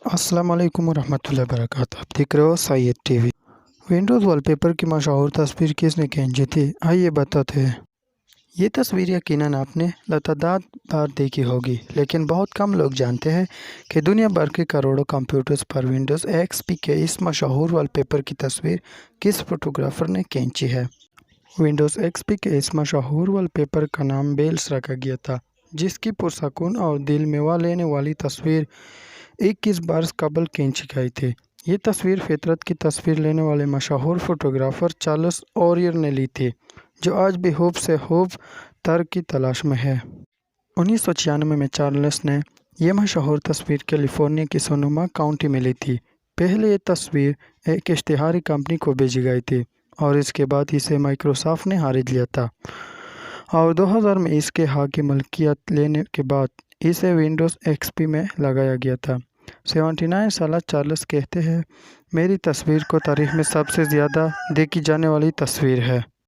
السلام علیکم ورحمۃ اللہ وبرکاتہ۔ آپ دیکھ رہے ہو syed T V. Windows wall paper کی مشہور تصویر کس نے کھینچی تھی؟ آئیے بتاتے ہیں۔ یہ تصویر یقیناً آپ نے لاتعداد بار دیکھی ہوگی، لیکن بہت کم لوگ جانتے ہیں کہ دنیا بھر کے کروڑوں کمپیوٹرز پر ونڈوز ایکس پی کے اس مشہور وال پیپر کی تصویر کس فوٹوگرافر نے کھینچی ہے۔ ونڈوز ایکس پی کے اس مشہور وال پیپر کا نام بیلز رکھا گیا تھا، جس کی پرسکون اور دل میوہ لینے والی تصویر 21 برس قبل کھینچی گئی تھی۔ یہ تصویر فطرت کی تصویر لینے والے مشہور فوٹوگرافر چارلس اوریئر نے لی تھی، جو آج بھی خوب سے خوب تر کی تلاش میں ہے۔ 1996 میں چارلس نے یہ مشہور تصویر کیلیفورنیا کی سونوما کاؤنٹی میں لی تھی۔ پہلے یہ تصویر ایک اشتہاری کمپنی کو بھیجی گئی تھی اور اس کے بعد اسے مائکروسافٹ نے خرید لیا تھا، اور 2000 میں اس کے حق کی ملکیت لینے کے بعد اسے ونڈوز ایکس پی میں لگایا گیا تھا۔ 79 سالہ چارلس کہتے ہیں، میری تصویر کو تاریخ میں سب سے زیادہ دیکھی جانے والی تصویر ہے۔